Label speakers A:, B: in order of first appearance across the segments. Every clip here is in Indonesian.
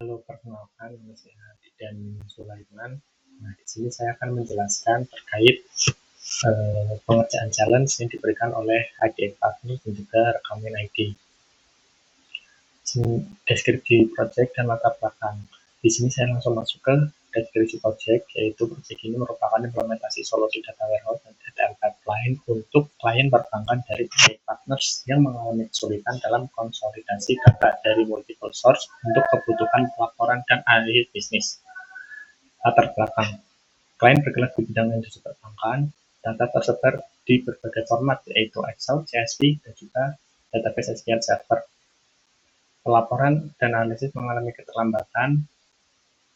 A: Halo, perkenalkan nama saya Didan Sulaiman. Nah, di sini saya akan menjelaskan terkait pengerjaan challenge yang diberikan oleh IDF Agni dan juga Rekamin ID. Deskripsi project dan latar belakang. Di sini saya langsung masuk ke deskripsi project, yaitu project ini merupakan implementasi solusi data warehouse dan data pipeline untuk klien perbankan dari partners yang mengalami kesulitan dalam konsolidasi data dari multiple source untuk kebutuhan pelaporan dan analisis bisnis. Latar belakang. Klien bergerak di bidang industri perbankan, data tersebar di berbagai format, yaitu Excel, CSV, dan juga database SQL Server. Pelaporan dan analisis mengalami keterlambatan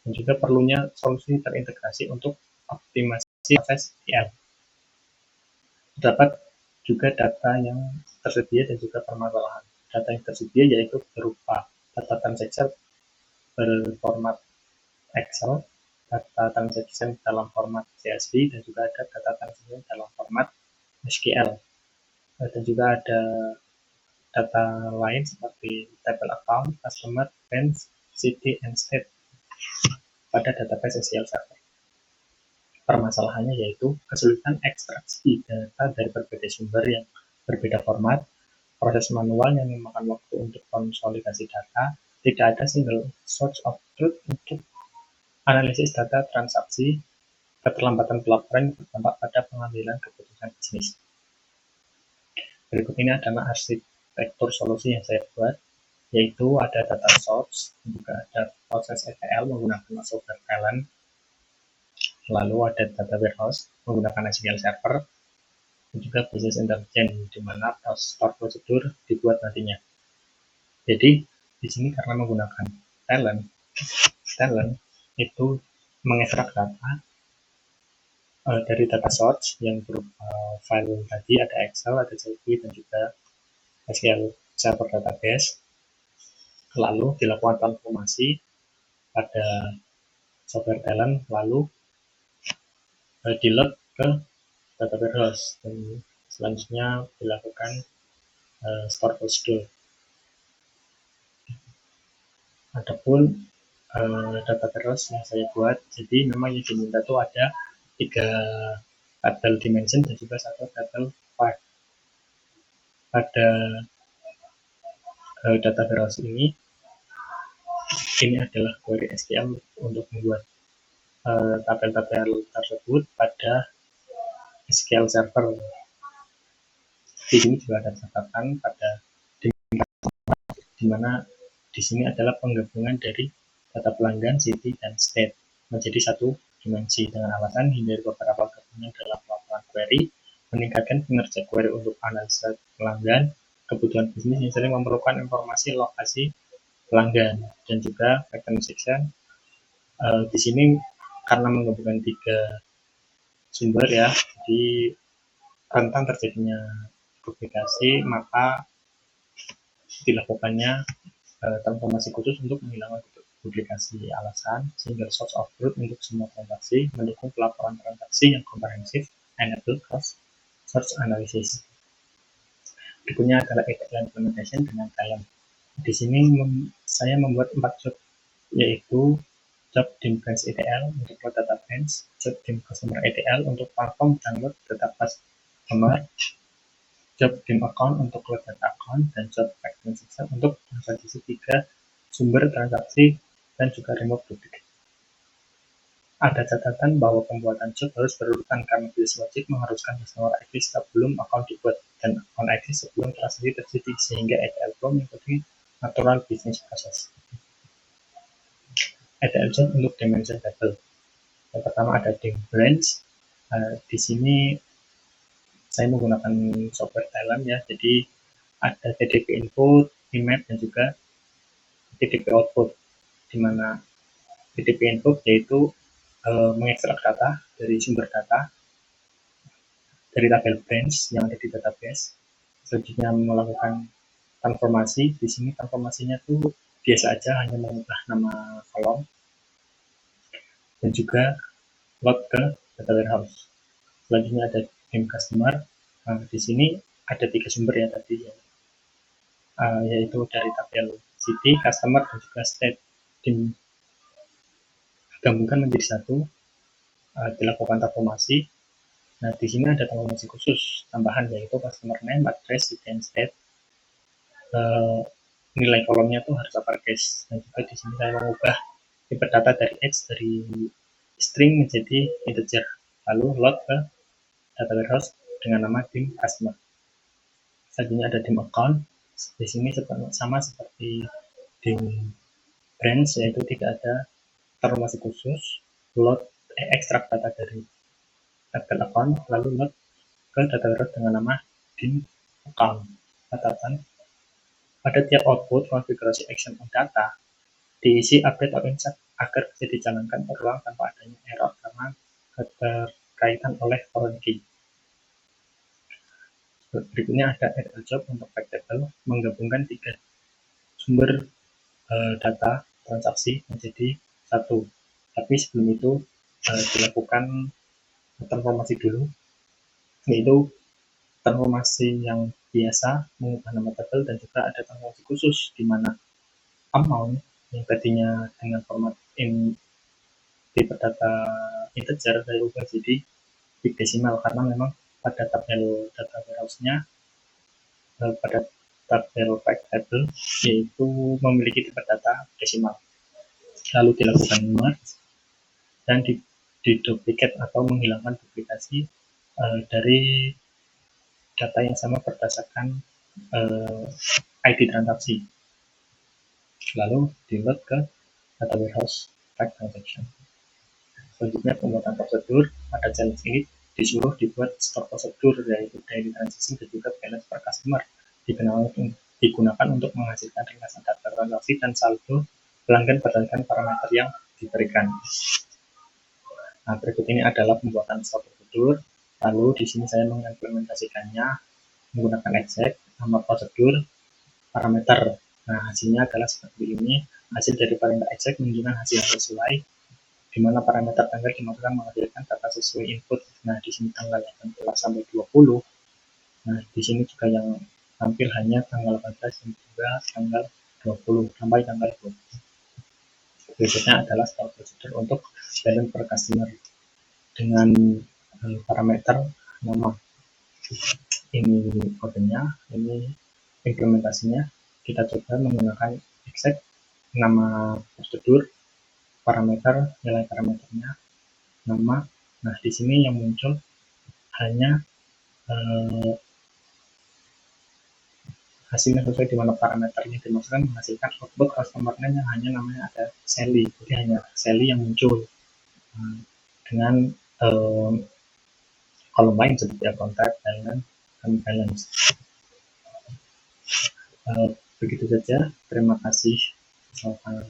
A: dan juga perlunya solusi terintegrasi untuk optimasi proses SQL. Terdapat juga data yang tersedia dan juga permasalahan. Data yang tersedia yaitu berupa data transaction berformat Excel, data transaction dalam format CSV, dan juga ada data transaction dalam format SQL. Dan juga ada data lain seperti table account, customer, branch, city, and state pada database SQL Server. Permasalahannya yaitu kesulitan ekstraksi data dari berbagai sumber yang berbeda format, proses manual yang memakan waktu untuk konsolidasi data, tidak ada single source of truth untuk analisis data transaksi, keterlambatan pelaporan yang berdampak pada pengambilan keputusan bisnis. Berikut ini adalah arsitektur solusi yang saya buat, yaitu ada data source, juga ada proses ETL menggunakan software talent, lalu ada data warehouse menggunakan SQL Server, dan juga business intelligence, di mana store prosedur dibuat nantinya. Jadi, di sini karena menggunakan talent itu mengekstrak data dari data source yang berupa file tadi, ada Excel, ada CSV, dan juga SQL Server database. Lalu dilakukan transformasi pada software talent, lalu di-load ke data warehouse, dan selanjutnya dilakukan store prosedur. Adapun data warehouse yang saya buat, jadi memang yang diminta itu ada 3 tabel dimension dan juga 1 tabel fact. Pada data warehouse ini adalah query SQL untuk membuat tabel-tabel tersebut pada SQL Server. Di sini juga ada catatan pada di mana di sini adalah penggabungan dari data pelanggan, city, dan state menjadi satu dimensi dengan alasan hindari beberapa gabungan dalam pelaporan query, meningkatkan kinerja query untuk analisa pelanggan, kebutuhan bisnis yang sering memerlukan informasi lokasi pelanggan, dan juga pattern section. Di sini karena menggabungkan 3 sumber ya, jadi rentan terjadinya duplikasi, maka dilakukannya transformasi khusus untuk menghilangkan duplikasi. Alasan single source of truth untuk semua transaksi, mendukung pelaporan transaksi yang komprehensif, enable cross source analysis. Berikutnya adalah ETL implementation dengan talent. Di sini saya membuat 4 job, yaitu job dim branch ETL untuk load data branch, job dim customer ETL untuk platform download data customer, job dim account untuk load data account, dan job pattern section untuk transaksi 3 sumber transaksi dan juga remove duplicate. Ada catatan bahwa pembuatan job harus berurutan karena business logic mengharuskan customer ID sebelum account dibuat dan account ID sebelum transaksi terjadi, sehingga ETL flow mengikuti natural business process. ETL job untuk dimension table. Yang pertama ada dim branch. Di sini saya menggunakan software talent ya, jadi ada TDP input, IMAP, dan juga TDP output, di mana TDP input yaitu mengekstrak data dari sumber data dari tabel branch yang ada di database. Selanjutnya melakukan transformasi. Di sini transformasinya tuh biasa aja, hanya mengubah nama kolom, dan juga load ke data warehouse. Selanjutnya ada dim customer. Di sini ada 3 sumber ya tadi, yaitu dari tabel city, customer, dan juga state. digabungkan menjadi satu, dilakukan transformasi. Nah, di sini ada transformasi khusus tambahan, yaitu customer name, address, return state. Nilai kolomnya tuh harus uppercase. Dan juga di sini saya mengubah tipe data dari X dari string menjadi integer, lalu load ke data warehouse dengan nama dim customer. Selanjutnya ada dim account. Di sini sama seperti dim branch, yaitu tidak ada transformasi khusus, load ekstrak data dari tabel account, lalu load ke data warehouse dengan nama dim account. Catatan, pada tiap output konfigurasi action on data diisi update atau insert agar bisa dijalankan berulang tanpa adanya error karena keterkaitan oleh foreign key. Berikutnya ada add a job untuk fact table, menggabungkan 3 sumber data transaksi menjadi satu. Tapi sebelum itu dilakukan transformasi dulu, yaitu transformasi yang biasa mengubah nama tabel, dan juga ada transformasi khusus di mana amount yang tadinya dengan format tipe data integer saya ubah jadi big decimal, karena memang pada tabel data warehouse-nya pada tabel fact table yaitu memiliki tipe data desimal. Lalu dilakukan merge dan diduplikat atau menghilangkan duplikasi dari data yang sama berdasarkan ID transaksi. Lalu di-load ke data warehouse fact transaction. Selanjutnya pembuatan prosedur. Pada challenge ini disuruh dibuat store prosedur, yaitu daily transaction dan juga balance per customer, digunakan untuk menghasilkan ringkasan data transaksi dan saldo pelanggan berdasarkan parameter yang diberikan. Nah, berikut ini adalah pembuatan store prosedur. Lalu di sini saya mengimplementasikannya menggunakan exec, nama prosedur, parameter. Nah, hasilnya adalah seperti ini. Hasil dari parameter exec menunjukkan hasil yang sesuai, di mana parameter tanggal dimasukkan menghasilkan data sesuai input. Nah, di sini tanggal 18 sampai 20. Nah, di sini juga yang tampil hanya tanggal 18 dan juga tanggal 20 sampai tanggal 20. Berikutnya adalah store procedure untuk balance per customer dengan parameter nama. Ini kodenya, ini implementasinya. Kita coba menggunakan exec, nama prosedur, parameter, nilai parameternya, nama. Nah, di sini yang muncul hanya hasilnya sesuai di mana parameternya dimasukkan menghasilkan output customer name yang hanya namanya ada Sally. Jadi hanya Sally yang muncul dengan kolom lain seperti contact, balance, dan balance. Begitu saja. Terima kasih. Selamat malam.